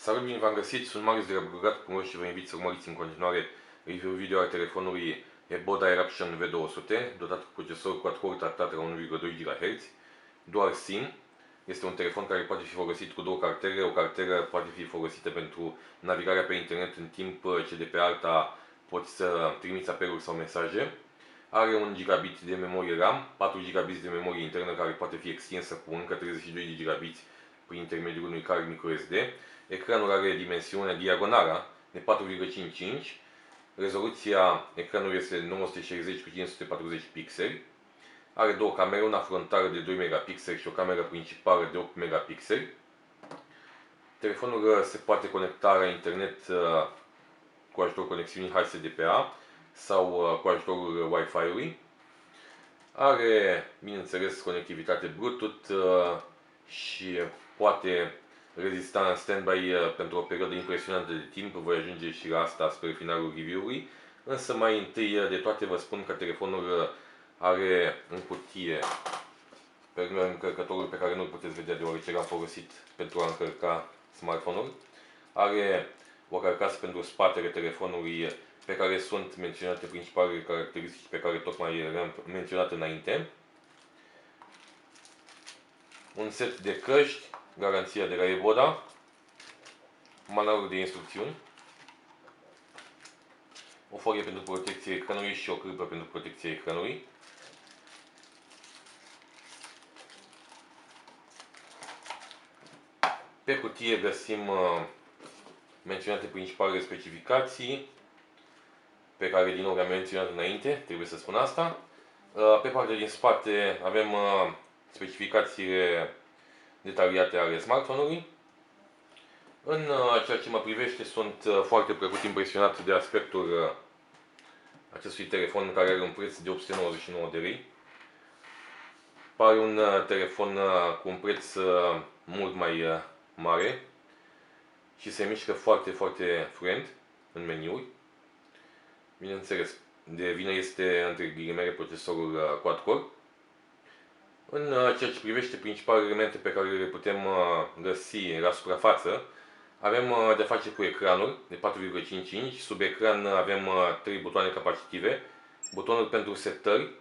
Salut, bine v-am găsit, sunt Marius de la Bucurgat.ro și vă invit să urmăriți în continuare review video al telefonului Eboda Eruption V200, dotat cu procesor quad-core tractat la 1,2 GHz, dual SIM. Este un telefon care poate fi folosit cu două caractere. O caracteră poate fi folosită pentru navigarea pe internet în timp ce de pe alta poți să trimiți apeluri sau mesaje. Are 1 GB de memorie RAM, 4 GB de memorie internă care poate fi extinsă cu încă 32 de GB prin intermediul unui card microSD. Ecranul are dimensiunea diagonală de 4,55. Rezoluția ecranului este 960 cu 540 pixeli. Are două camere, una frontală de 2 megapixeli și o cameră principală de 8 megapixeli. Telefonul se poate conecta la internet cu ajutorul conexiunii HDPA sau cu ajutorul Wi-Fi-ului. Are, bineînțeles, conectivitate Bluetooth și poate rezista în standby pentru o perioadă impresionantă de timp. Voi ajunge și la asta spre finalul review-ului. Însă mai întâi de toate vă spun că telefonul are în cutie, pe lângă încărcătorul pe care nu-l puteți vedea deoarece l-am folosit pentru a încărca smartphone-ul, are o carcasă pentru spatele telefonului pe care sunt menționate principalele caracteristici pe care tocmai le-am menționat înainte. Un set de căști, garanția de la Eboda, manualul de instrucțiuni, o folie pentru protecție ecranului și o cârpă pentru protecție ecranului. Pe cutie găsim menționate principalele specificații, pe care din nou le-am menționat înainte, trebuie să spun asta. Pe partea din spate avem specificațiile detaliate ale smartphone-ului. În ceea ce mă privește, sunt foarte plăcut impresionat de aspectul acestui telefon, care are un preț de 899 de lei. Pare un telefon cu un preț mult mai mare și se mișcă foarte, foarte fluent în meniuri. Bineînțeles, de vină este, între ghilimele, procesorul quad-core. În ceea ce privește principalele elemente pe care le putem găsi la suprafață, avem de face cu ecranul de 4,5 inch. Sub ecran avem 3 butoane capacitive. Butonul pentru setări,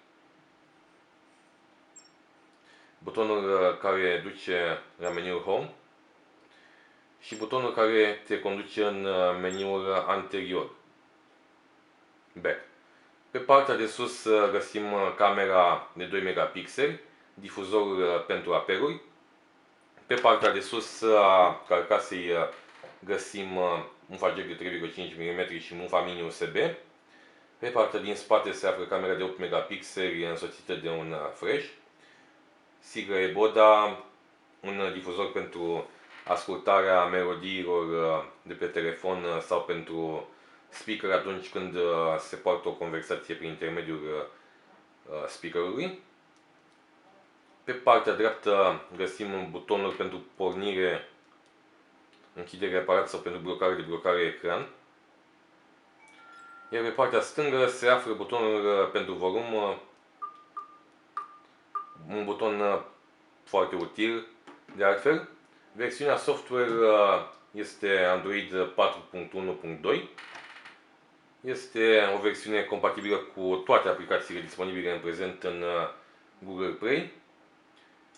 butonul care duce la meniul Home și butonul care te conduce în meniul anterior, Back. Pe partea de sus găsim camera de 2 megapixeli, difuzorul pentru apeluri. Pe partea de sus a carcasei găsim mufa jack de 3,5 mm și mufa mini USB. Pe partea din spate se află camera de 8 megapixeli însoțită de un flash, sigla Eboda, un difuzor pentru ascultarea melodiilor de pe telefon sau pentru speaker atunci când se poartă o conversație prin intermediul speakerului. Pe partea dreaptă găsim butonul pentru pornire, închidere aparat sau pentru blocare de blocare ecran. Iar pe partea stângă se află butonul pentru volum, un buton foarte util de altfel. Versiunea software este Android 4.1.2. Este o versiune compatibilă cu toate aplicațiile disponibile în prezent în Google Play.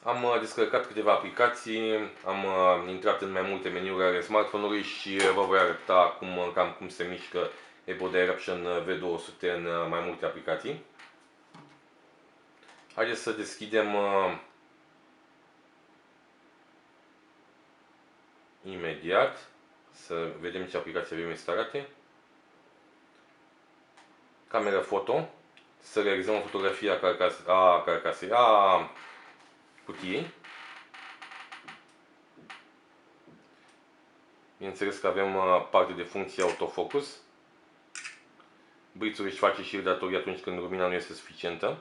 Am descărcat câteva aplicații, am intrat în mai multe meniuri ale smartphone-ului și vă voi arăta acum cam cum se mișcă Eboda Eruption V200 în mai multe aplicații. Haideți să deschidem imediat, să vedem ce aplicații avem instalate. Camera foto, să realizăm o fotografie a cutiei. Bineînțeles că avem parte de funcție autofocus. Brițul își face și datorii atunci când lumina nu este suficientă.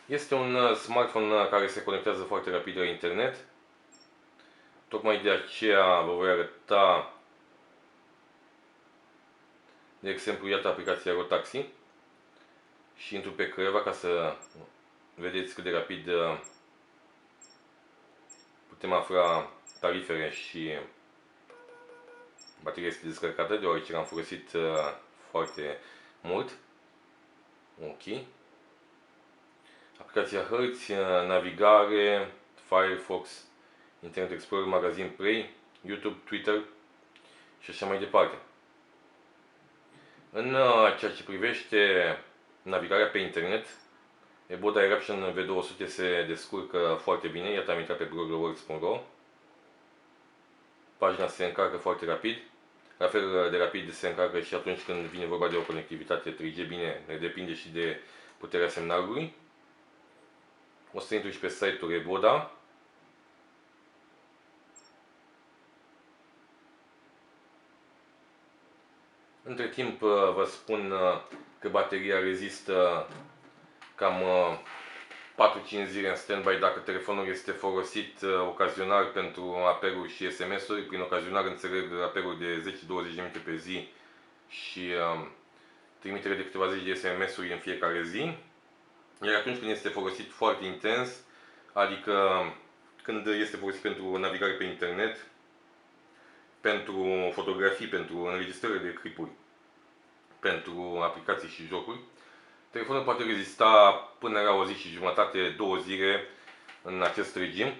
Este un smartphone care se conectează foarte rapid la internet. Tocmai de aceea vă voi arăta, de exemplu, iată aplicația Rotaxi și intru pe Creva ca să vedeți cât de rapid putem afla tarifele și bateria este descărcată, deoarece l-am folosit foarte mult. Ok. Aplicația hărți, navigare, Firefox, Internet Explorer, magazin Play, YouTube, Twitter și așa mai departe. În ceea ce privește navigarea pe internet, Eboda Eruption V200 se descurcă foarte bine. Iată, am intrat pe bloggerworks.ro. Pagina se încarcă foarte rapid. La fel de rapid se încarcă și atunci când vine vorba de o conectivitate 3G. Bine, depinde și de puterea semnalului. O să intru și pe site-ul Eboda. Între timp vă spun că bateria rezistă cam 4-5 zile în standby dacă telefonul este folosit ocazional pentru apeluri și SMS-uri. Prin ocazional înțeleg apeluri de 10-20 de minute pe zi și trimitere de câteva zeci de SMS-uri în fiecare zi. Iar atunci când este folosit foarte intens, adică când este folosit pentru navigare pe internet, pentru fotografii, pentru înregistrări de clipuri, pentru aplicații și jocuri, telefonul poate rezista până la o zi și jumătate, 2 zile în acest regim.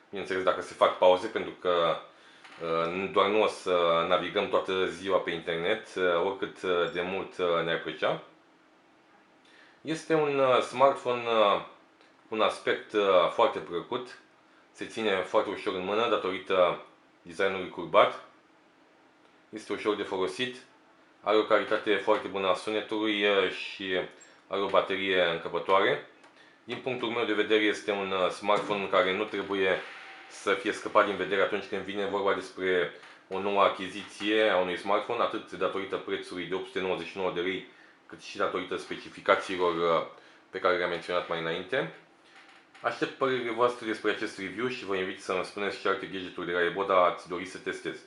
Bineînțeles, dacă se fac pauze, pentru că doar nu o să navigăm toată ziua pe internet, oricât de mult ne-ar plăcea. Este un smartphone cu un aspect foarte plăcut, se ține foarte ușor în mână datorită designului curbat, este ușor de folosit, are o calitate foarte bună a sunetului și are o baterie încăpătoare. Din punctul meu de vedere este un smartphone care nu trebuie să fie scăpat din vedere atunci când vine vorba despre o nouă achiziție a unui smartphone, atât datorită prețului de 899 de lei, cât și datorită specificațiilor pe care le-am menționat mai înainte. Aștept părerile voastre despre acest review și vă invit să îmi spuneți ce alte gadgeturi de la Eboda ați dori să testez.